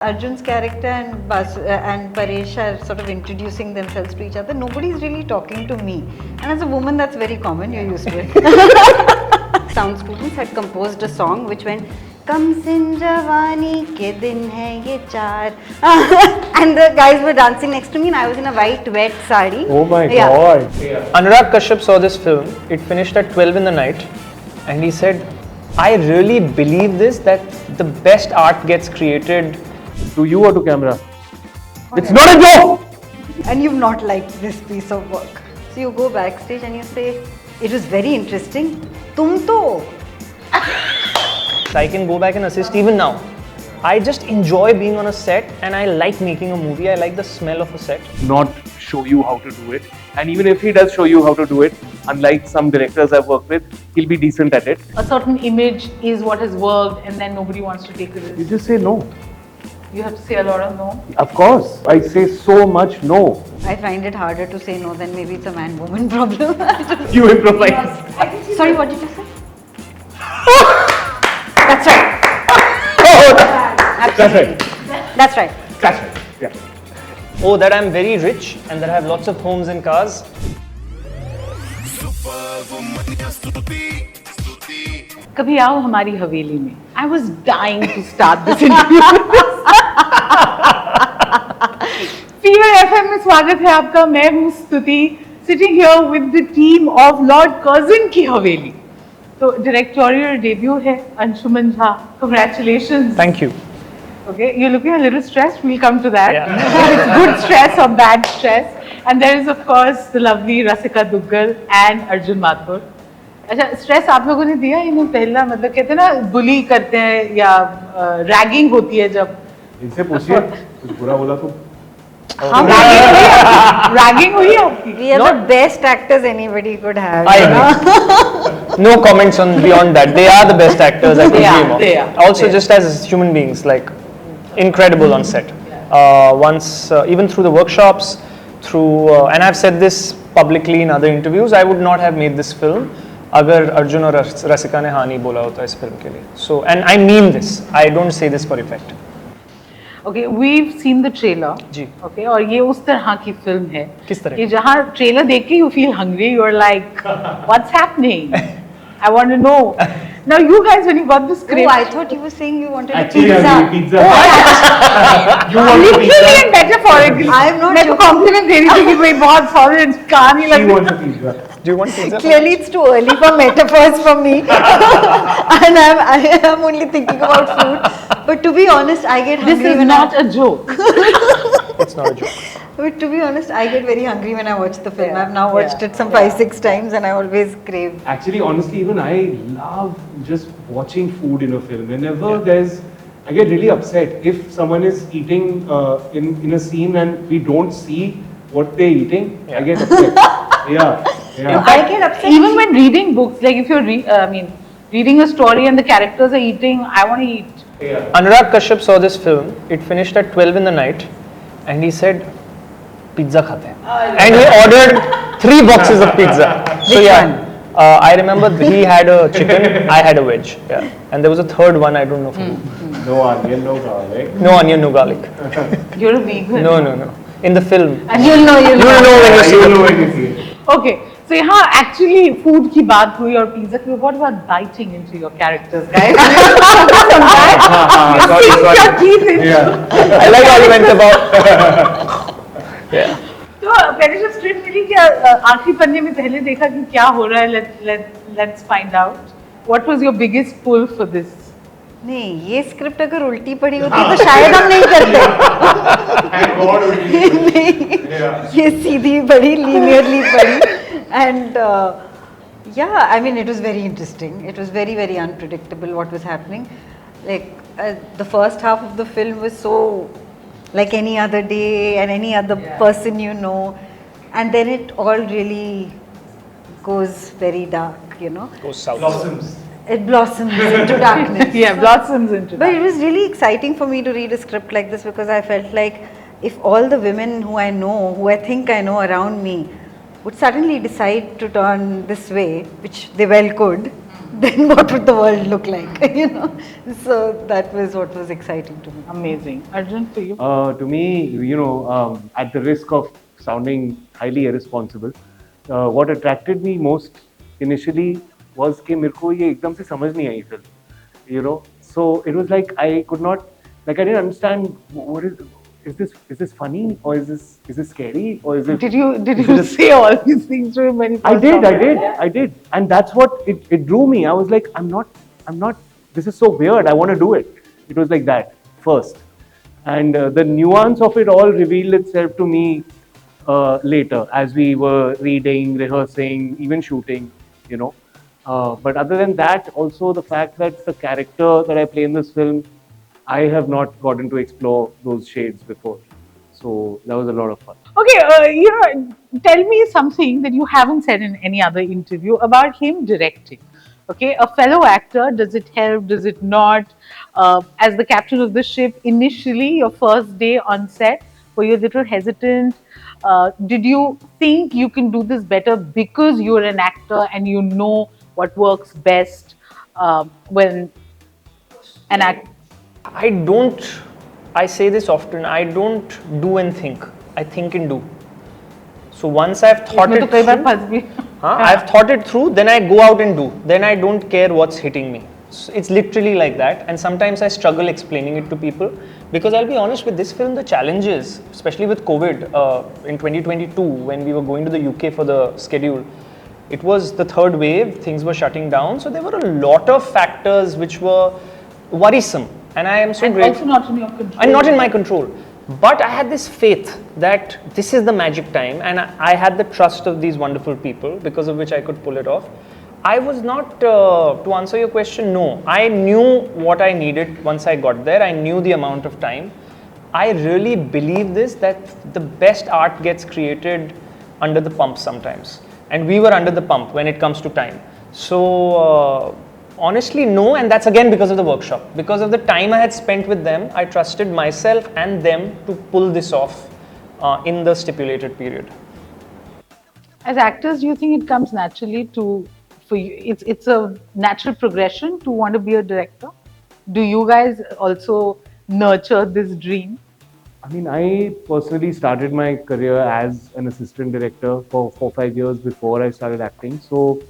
Arjun's character and Paresh are sort of introducing themselves to each other. Nobody's really talking to me. And as a woman, that's very common. You're used to it. Sound students had composed a song which went, Kam sin jawani ke din hai ye char. And the guys were dancing next to me and I was in a white wet sari. Oh my God. Yeah. Anurag Kashyap saw this film. It finished at 12 in the night. And he said, I really believe this, that the best art gets created. To you or to camera? It's not a joke! And you've not liked this piece of work. So you go backstage and you say, it was very interesting. Tum to. I can go back and assist even now. I just enjoy being on a set and I like making a movie. I like the smell of a set. Not show you how to do it. And even if he does show you how to do it, unlike some directors I've worked with, he'll be decent at it. A certain image is what has worked and then nobody wants to take the risk. You just say no. You have to say a lot of no. Of course. I say so much no. I find it harder to say no than maybe it's a man-woman problem. You improvise. Sorry, what did you say? That's right. Oh, that's right. That's right. That's right. Yeah. Oh, that I'm very rich and that I have lots of homes and cars. Superwomaniya Show. कभी आओ हमारी हवेली में. I was dying to start this interview. Fever FM में स्वागत है आपका. मैं हूँ स्तुति, sitting here with the team of Lord Curzon Ki Haveli. तो directorial debut है Anshuman Jha. Congratulations. Thank you. Okay, you're looking a little stressed. We'll come to that. Yeah. If it's good stress or bad stress. And there is of course the lovely Rasika Dugal and Arjun Mathur. अच्छा, stress आप लोगों ने दिया इन्हें पहला, मतलब कहते हैं ना बुली करते हैं या रैगिंग होती है जब इनसे पूछिए कुछ बुरा बोला तो हाँ रैगिंग हुई आपकी. We are the best actors anybody could have. I agree. No comments on beyond that. They are the best actors I could dream of. They are. Also, just as human beings, like incredible on set. Once, even through the workshops, and I've said this publicly in other interviews, I would not have made this film अगर अर्जुन और रसिका ने हाँ नहीं बोला होता इस film के लिए. So, and I mean this. I don't say this for effect. Okay, we've seen the trailer. Ji. Okay, और ये उस तरह की फिल्म है. किस तरह? कि जहाँ ट्रेलर देख के you feel hungry, you're like, what's happening? I want to know. Now you guys, when you got the script. Oh, I thought you were saying you wanted actually a pizza. pizza. You want literally and metaphorically. I'm not मैं तो compliment दे रही थी कि भाई बहुत solid कहानी लग He रही wants a pizza. Do you want pizza? Clearly, it's too early for metaphors for me, and I am only thinking about food. But to be honest, I get hungry. This is not a joke. It's not a joke. But to be honest, I get very hungry when I watch the film. Yeah. I've now watched it some 5-6 times, and I always crave. Actually, honestly, even I love just watching food in a film. Whenever I get really upset if someone is eating in a scene and we don't see what they're eating. Yeah. I get upset. Yeah. I get upset. Even when reading books, like if you're reading a story and the characters are eating, I want to eat. Yeah. Anurag Kashyap saw this film. It finished at 12 in the night, and he said, "Pizza khate hain." And he ordered 3 boxes of pizza. So yeah, I remember he had a chicken, I had a veg. Yeah, and there was a third one. I don't know. No onion, no garlic. No onion, no garlic. You're a vegan. No. In the film. And you'll know You'll know when you see You it. know when you see it. Okay, so यहाँ actually food की बात हुई और pizza की. What about biting into your characters, guys? Sorry. Yeah. I like how you went about. Yeah. तो पहले जब script मिली क्या आखिरी पन्ने में पहले देखा कि क्या हो रहा है? Let's find out. What was your biggest pull for this? नहीं, ये स्क्रिप्ट अगर उल्टी पड़ी होती तो शायद हम नहीं करते. नहीं, ये सीधी पड़ी, linearly पड़ी. And yeah, I mean, it was very interesting. It was very, very unpredictable what was happening. Like the first half of the film was so like any other day and any other person you know, and then it all really goes very dark, you know. Goes south. Blossoms. It blossoms into darkness. Yeah, blossoms into But it was really exciting for me to read a script like this because I felt like if all the women who I know, who I think I know around me, would suddenly decide to turn this way, which they well could, then what would the world look like? You know, so that was what was exciting to me. Amazing. Arjun, for you? To me, at the risk of sounding highly irresponsible, what attracted me most initially was कि मेरे को ये एकदम से समझ नहीं आई film, you know. So it was like I could not, like I didn't understand what is this funny or is this scary or is it? Did you say all these things to him when he first I did, and that's what it drew me. I was like, I'm not. This is so weird. I want to do it. It was like that first, and the nuance of it all revealed itself to me later as we were reading, rehearsing, even shooting. You know, but other than that, also the fact that the character that I play in this film, I have not gotten to explore those shades before. So that was a lot of fun. Okay, tell me something that you haven't said in any other interview about him directing. Okay, a fellow actor, does it help, does it not? As the captain of the ship, initially, your first day on set, were you a little hesitant? Did you think you can do this better because you're an actor and you know what works best when an actor? I say this often, I don't do and think. I think and do. So once I've thought it through, I've thought it through, then I go out and do. Then I don't care what's hitting me. So it's literally like that. And sometimes I struggle explaining it to people because I'll be honest with this film, the challenges, especially with COVID in 2022 when we were going to the UK for the schedule, it was the third wave, things were shutting down. So there were a lot of factors which were worrisome. And I am so grateful. Also not in your control. And not in my control. But I had this faith that this is the magic time, and I had the trust of these wonderful people because of which I could pull it off. I was not, to answer your question, no. I knew what I needed once I got there. I knew the amount of time. I really believe this, that the best art gets created under the pump sometimes. And we were under the pump when it comes to time. So, honestly, no, and that's again because of the workshop. Because of the time I had spent with them, I trusted myself and them to pull this off in the stipulated period. As actors, do you think it comes naturally for you? It's a natural progression to want to be a director? Do you guys also nurture this dream? I mean, I personally started my career as an assistant director for 4-5 years before I started acting. So,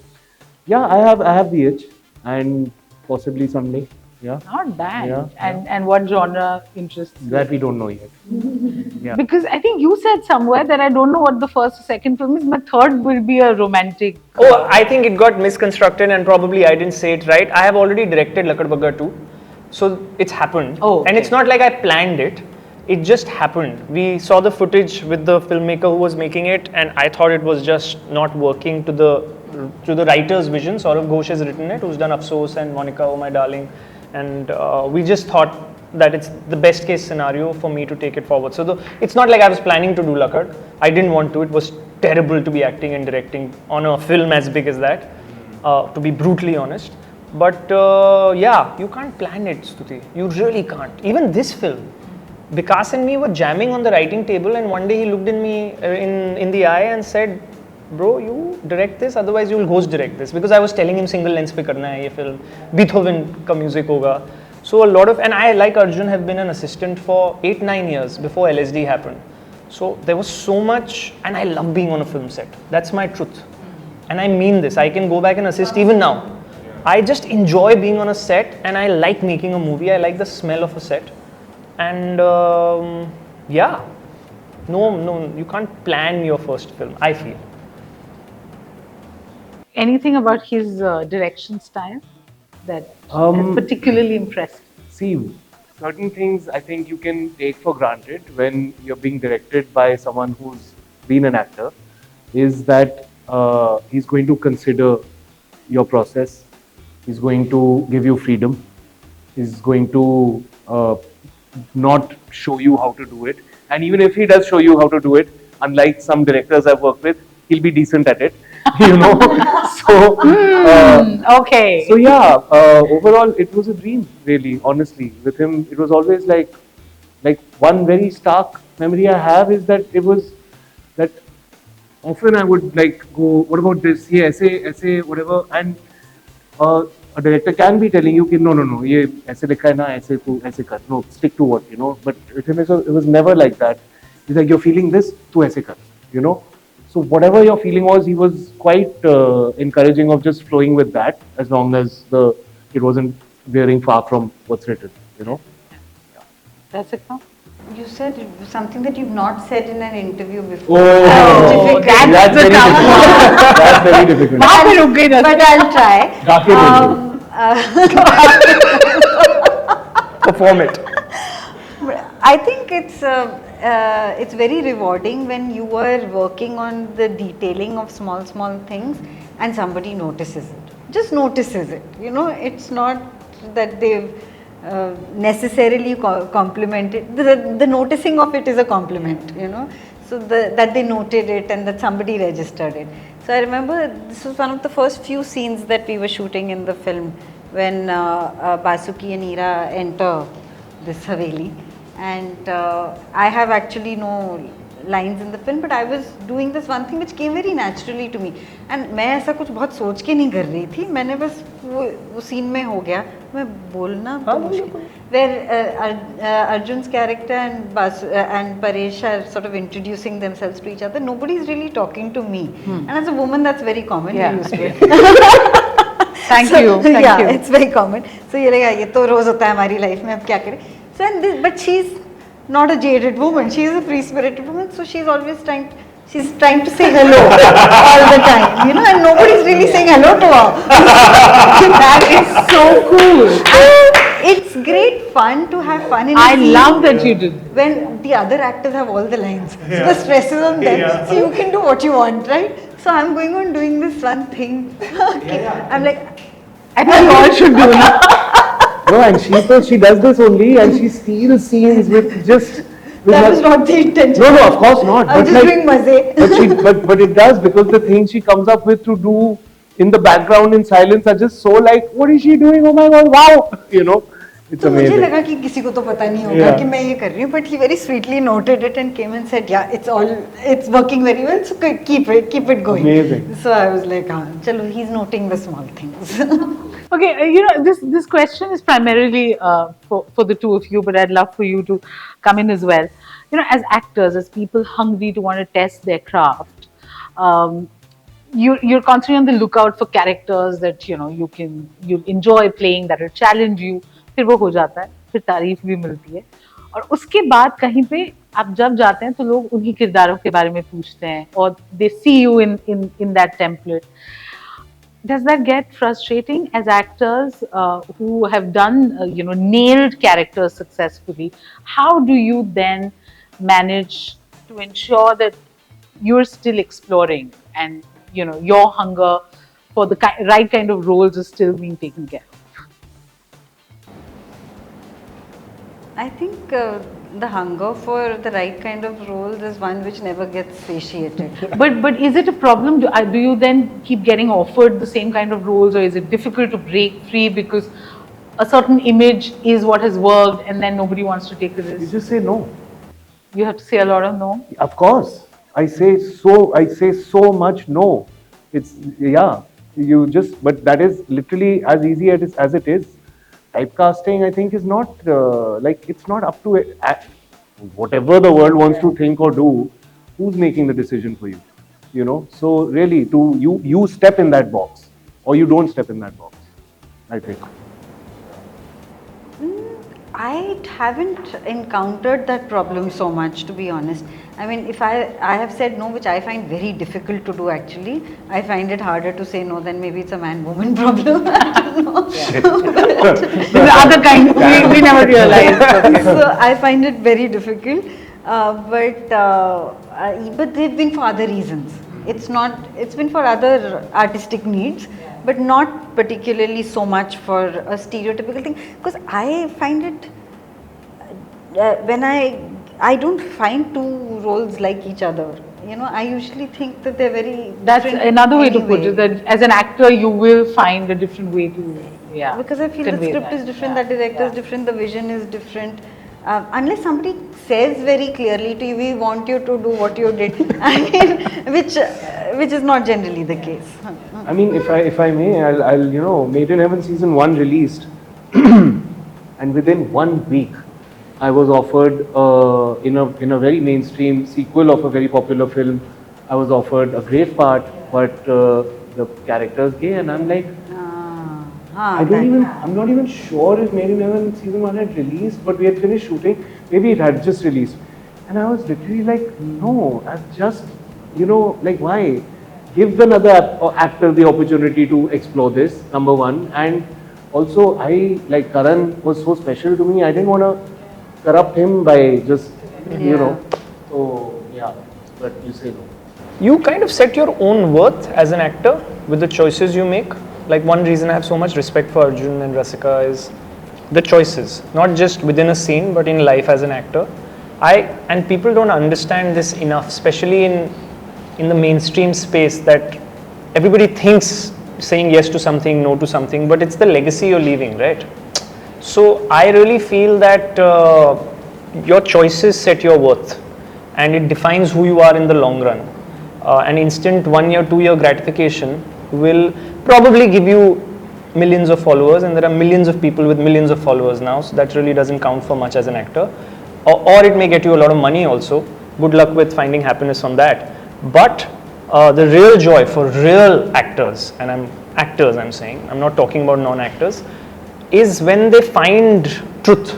yeah, I have the itch. And possibly someday, yeah. Not bad. Yeah, and what genre interests you? That we don't know yet. Yeah. Because I think you said somewhere that I don't know what the first or second film is. My third will be a romantic. Oh, I think it got misconstructed and probably I didn't say it right. I have already directed Lakad Bagga 2. So it's happened. Oh, okay. And it's not like I planned it. It just happened. We saw the footage with the filmmaker who was making it, and I thought it was just not working to the writer's vision. Saurav Ghosh has written it, who's done Afsos and Monica, Oh My Darling. And we just thought that it's the best case scenario for me to take it forward. So it's not like I was planning to do Lakad. I didn't want to. It was terrible to be acting and directing on a film as big as that, to be brutally honest. But yeah, you can't plan it, Stutee. You really can't. Even this film, Vikas and me were jamming on the writing table, and one day he looked in me in the eye and said, "Bro, you direct this, otherwise you will ghost direct this." Because I was telling him single lens pe karna hai ye film, Beethoven ka music hoga. So a lot of, and I, like Arjun, have been an assistant for 8-9 years before LSD happened. So there was so much, and I love being on a film set. That's my truth. And I mean this. I can go back and assist even now. I just enjoy being on a set, and I like making a movie. I like the smell of a set. And yeah, no, you can't plan your first film, I feel. Anything about his direction style that has particularly impressed? See, certain things I think you can take for granted when you're being directed by someone who's been an actor, is that he's going to consider your process, he's going to give you freedom, he's going to not show you how to do it. And even if he does show you how to do it, unlike some directors I've worked with, he'll be decent at it, you know. So, okay. So yeah, overall it was a dream, really, honestly. With him, it was always like one very stark memory I have is that it was that often I would like go, what about this? Yeah, essay, whatever. And a director can be telling you, no, ये ऐसे लिखा है ना, ऐसे तू ऐसे कर, no, stick to what, But with him, it was never like that. He's like, you're feeling this, तू ऐसे कर, So whatever your feeling was, he was quite encouraging of just flowing with that, as long as it wasn't veering far from what's written. That's it now. You said something that you've not said in an interview before. Oh, that's very difficult. That's very difficult. वहाँ पे रुक गई ना. But I'll try. Gaake Perform it. I think it's very rewarding when you are working on the detailing of small things and somebody notices it. Just notices it. It's not that they've necessarily complimented. The noticing of it is a compliment. So that they noted it and that somebody registered it. So I remember this was one of the first few scenes that we were shooting in the film when Basuki and Ira enter this Haveli. And I have actually no lines in the film, but I was doing this one thing which came very naturally to me. And मैं ऐसा कुछ बहुत सोच के नहीं कर रही थी, मैंने बस वो scene में हो गया, मैं बोलना तो मुश्किल. Where Arjun's character and Paresh are sort of introducing themselves to each other, nobody is really talking to me. And as a woman, that's very common. Yeah. You're used to it. Thank you. Thank you. It's very common. So ये तो रोज होता है हमारी life में, अब क्या करें? So but she's not a jaded woman. She is a free-spirited woman. So she's always trying to say hello all the time, and nobody's really saying hello to her. That is so cool. It's great fun to have fun in a I scene love that you did. when the other actors have all the lines. So the stress is on them. So you can do what you want, right? So I'm going on doing this one thing. I'm like, I think we all should do that. No, and she does this only, and she steals scenes with just. that was not the intention. No, of course not. I was just doing maze. But it does, because the things she comes up with to do in the background in silence are just so like, what is she doing? Oh my God, wow! It's तो मुझे amazing. लगा कि किसी को तो पता नहीं होगा कि मैं ये कर रही हूँ, but he very sweetly noted it and came and said, yeah, it's working very well, so keep it going. Amazing. So I was like, chalo, he's noting the small things. Okay, this question is primarily for the two of you, but I'd love for you to come in as well. As actors, as people hungry to want to test their craft, you're constantly on the lookout for characters that you enjoy playing, that will challenge you. फिर वो हो जाता है, फिर तारीफ भी मिलती है, और उसके बाद कहीं पे आप जब जाते हैं तो लोग उन्हीं किरदारों के बारे में पूछते हैं, और they see you in that template. Does that get frustrating as actors who have done nailed characters successfully? How do you then manage to ensure that you're still exploring and your hunger for the right kind of roles is still being taken care of? I think the hunger for the right kind of roles is one which never gets satiated. But is it a problem? Do you then keep getting offered the same kind of roles, or is it difficult to break free because a certain image is what has worked and then nobody wants to take the You risk? just say no. You have to say a lot of no. Of course, I say so much no. It's but that is literally as easy as it is. Typecasting, I think, is not it's not up to whatever the world wants to think or do. Who's making the decision for you? So really, you step in that box, or you don't step in that box, I think. I haven't encountered that problem so much, to be honest. I mean, if I have said no, which I find very difficult to do actually. I find it harder to say no than maybe it's a man-woman problem. I don't know. The other kind, we never realized. So I find it very difficult. But they've been for other reasons. It's been for other artistic needs, but not particularly so much for a stereotypical thing. Because I find it, when I don't find two roles like each other. I usually think that they're very That's different another way to put anyway. it, that as an actor you will find a different way to Because I feel the convey script that. is different, the director is different, the vision is different. Unless somebody says very clearly to you, we want you to do what you did. I mean, which is not generally the case. I mean, if I may, I'll Made in Heaven season 1 released, and within 1 week, I was offered in a very mainstream sequel of a very popular film. I was offered a great part, but the character is gay, and I'm like, I'm not even sure if Made in Heaven season 1 had released, but we had finished shooting. Maybe it had just released, and I was literally like, no, I've just, like, why? Give another actor the opportunity to explore this, number one. And also, like, Karan was so special to me, I didn't want to corrupt him by just, so yeah, but you say no. You kind of set your own worth as an actor with the choices you make. Like, one reason I have so much respect for Arjun and Rasika is the choices, not just within a scene, but in life as an actor. And people don't understand this enough, especially in the mainstream space, that everybody thinks saying yes to something, no to something, but it's the legacy you're leaving, right? So I really feel that your choices set your worth, and it defines who you are in the long run. An instant 1 year, 2 year gratification will probably give you millions of followers, and there are millions of people with millions of followers now, so that really doesn't count for much as an actor. Or it may get you a lot of money also. Good luck with finding happiness on that. But the real joy for real actors, and I'm saying, I'm not talking about non-actors, is when they find truth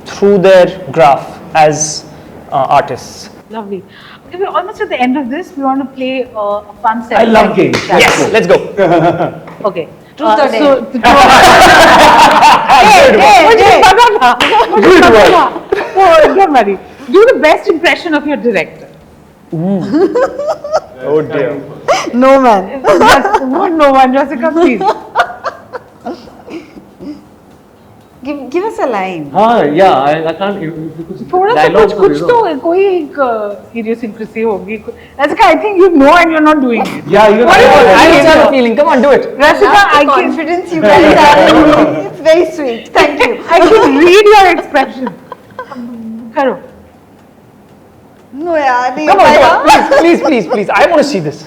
through their graph as artists. Lovely. Okay, we're almost at the end of this. We want to play a fun set. I love games. Yes, let's go. Okay. Truth or dare? Don't worry. Do the best impression of your director. Oh dear. No man. No one, Rasika, please. Give us a line. Yeah, I can't. थोड़ा सा कुछ तो कोई एक idiosyncrasy होगी. Rasika, I think you know and you're not doing it. Yeah, you know. I also have a feeling. Come on, do it. Rasika, I can, Confidence you guys have in me. It's very sweet. Thank you. I can read your expression. करो. No, yaar, nahi Come ho on, payega. please. I want to see this.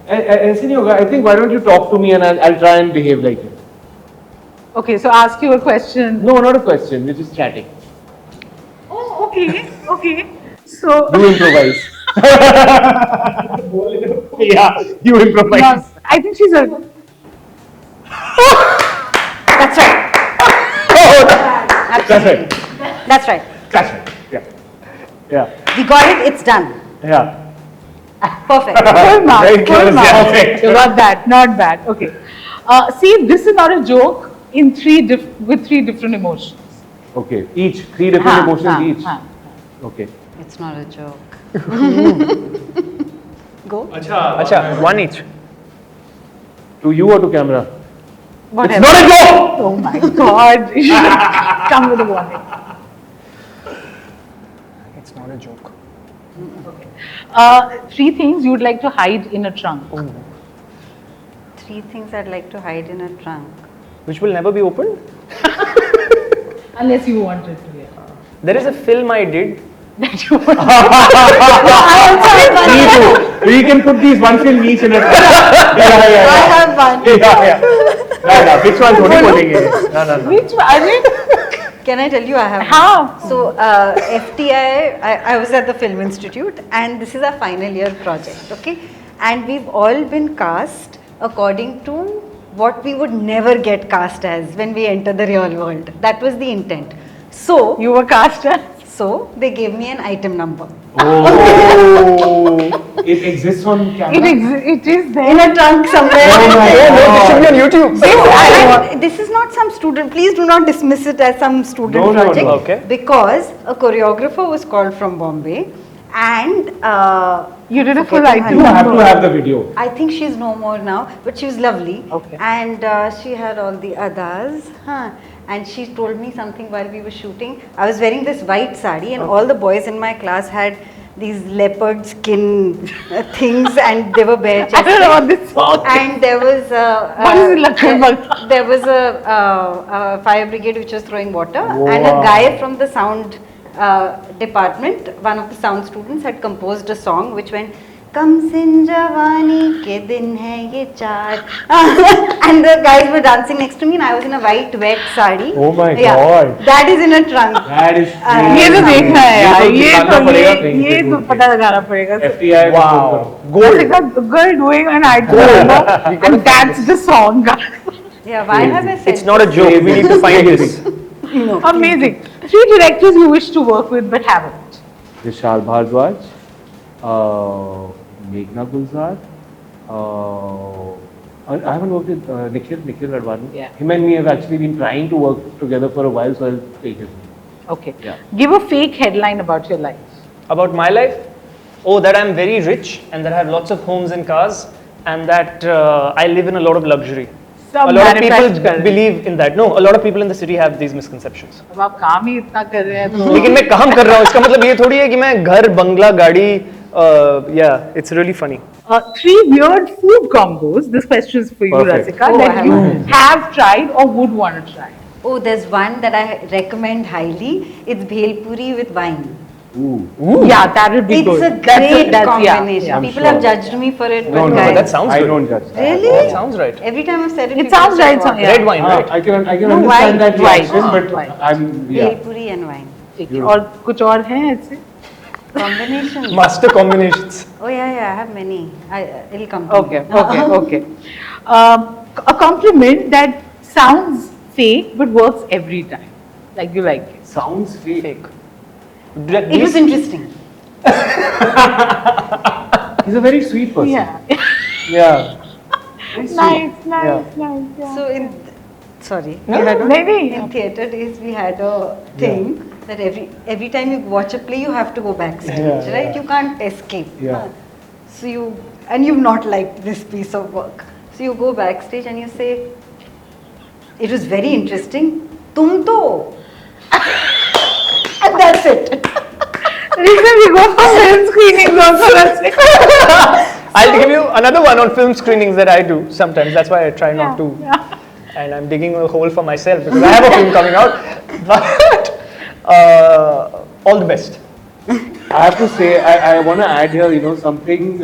ऐसे नहीं होगा. I think why don't you talk to me and I'll try and behave like it. Okay, so ask you a question. No, not a question. We're just chatting. Oh, okay. So. You improvise. Yeah, you improvise. No, I think she's a. That's right. That's right. That's right. That's right. Yeah. We got it. It's done. Yeah. Perfect. Full marks. Very Full close, marks. yeah, perfect. Not bad. Not bad. Okay. See, this is not a joke. With three different emotions. Okay. Each 3 different emotions each. Okay. It's not a joke. Go. Acha, one each. To you or to camera? Whatever. It's not a joke. Oh my God! You should come with a warning. It's not a joke. Okay. 3 things you would like to hide in a trunk. 3 things I'd like to hide in a trunk. Which will never be opened. Unless you want it to be. There is a film I did. That you want. Me too. We can put these one film each in a trunk. Yeah. I have one. Yeah. Which one? थोड़ी बोलेंगे. No. Which one? I mean, Can I tell you I have how? one? So FTI, I was at the Film Institute, and this is our final year project, okay? And we've all been cast according to what we would never get cast as when we enter the real world. That was the intent. So You were cast as. So they gave me an item number. Oh. It exists on camera. It is there. In a trunk somewhere. This should be on YouTube. And this is not some student, please do not dismiss it as some student No. project. Okay. Because a choreographer was called from Bombay, and You did a full forgetting item her You have number. to have the video. I think she's no more now, but she was lovely. Okay. And she had all the others. And she told me something while we were shooting. I was wearing this white sari, and all the boys in my class had these leopard skin things, and they were bare I chested. don't know what this song. And there was What is it, Lakshman? there was a fire brigade which was throwing water, and a guy from the sound department, one of the sound students, had composed a song which went कम सिन जवानी के दिन है ये चार and the guys were dancing next to me and I was in a white wet sari. Oh my God. That is in a trunk. That is ये तो देखना है यार, ये तो तो पता लगाना पड़ेगा. FTI Wow. Gold. Rasika Dugal doing an item and that's the song. Yeah, why have I said It's not a joke. We need to find this. no. Amazing. 3 directors you wish to work with but haven't. Vishal Bhardwaj, Meghna Gulzar, I haven't worked with Nikhil Advani. Yeah. Him and me have actually been trying to work together for a while, so I'll take his name. Okay. Yeah. Give a fake headline about your life. About my life? Oh, that I'm very rich and that I have lots of homes and cars and that I live in a lot of luxury. सब A lot of manifest people कर रहे हैं. believe in that. No, a lot of people in the city have these misconceptions. अब आप काम ही इतना कर रहे हैं तो लेकिन मैं काम कर रहा हूँ इसका मतलब ये थोड़ी है कि मैं घर बंगला गाड़ी yeah, it's really funny. 3 weird food combos. This question is for you, Perfect. Rasika, Oh, I that you have tried or would want to try. Oh, there's one that I recommend highly. It's bhel puri with wine. Ooh. Yeah, that would be It's good. a great yeah, combination. yeah. I'm People sure. have judged me for it, No, but no, guys, that sounds I good. don't judge. Really? That sounds right. Every time I've said it, It people sounds say, right, "Wow." yeah. Red wine, right? I can No, understand white, that white. reaction, but White. I'm Bhel puri and wine ठीक है. और कुछ और हैं ऐसे? combination. Master combinations. Oh yeah, I have many. It'll come. to Okay, me. okay, okay. A compliment that sounds fake but works every time. Like you like it. sounds fake. Fake. It was interesting. He's a very sweet person. Yeah. Yeah. Very sweet. Nice, nice, Yeah. nice. Yeah. So sorry. Maybe. In theatre days, we had a thing that every time you watch a play, you have to go backstage, Yeah, right? yeah. You can't escape. Yeah. So you've not liked this piece of work. So you go backstage and you say, it was very interesting. Tum to. And that's it. Reason we go for film screenings also. I'll give you another one on film screenings that I do sometimes. That's why I try not to. Yeah. And I'm digging a hole for myself because I have a film coming out. But all the best. I have to say, I want to add here, something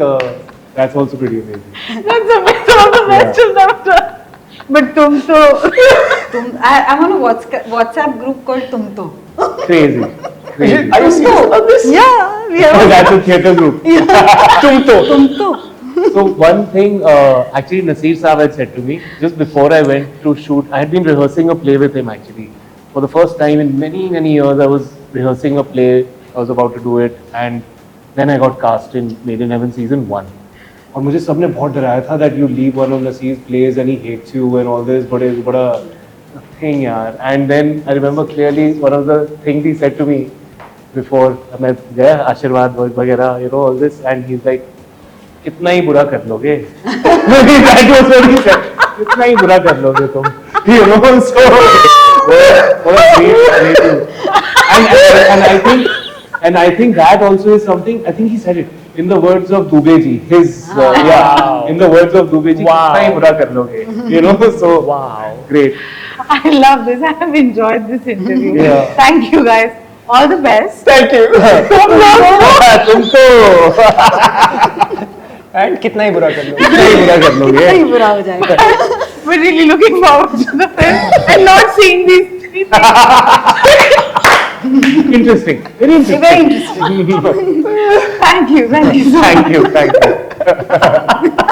that's also pretty amazing. That's a bit of the best of them. But tum to. I'm on a WhatsApp group called Tum to. Crazy. Crazy. Are you serious about this? Yeah, we Oh, have that's a theatre group. Tum to. So one thing, actually Nasir Saab had said to me, just before I went to shoot, I had been rehearsing a play with him actually. For the first time in many, many years, I was rehearsing a play, I was about to do it, and then I got cast in Made in Heaven season 1. और मुझे सबने बहुत डराया था that you leave one of Nasir's plays and he hates you and all this, but it's a thing यार. And then I remember clearly one of the things he said to me before मैं गया आशीर्वाद वगैरह, all this, and he's like, कितना ही बुरा कर लोगे? That was what he said. कितना ही बुरा कर लोगे तुम? So what a great way to. And I think that also is something. I think he said it in the words of Dubey ji. In the words of Dubey ji, Wow. कितना ही बुरा कर लोगे? So Wow. great. I love this. I have enjoyed this interview. Yeah. Thank you guys. All the best. Thank you. तुम तो And कितना ही बुरा कर लो. कितना ही बुरा कर लोगे? ही बुरा हो जाएगा. We're really looking forward to the film and not seeing these 3 things. Interesting. Very interesting. Very interesting. Thank you. Thank you so much. Thank you.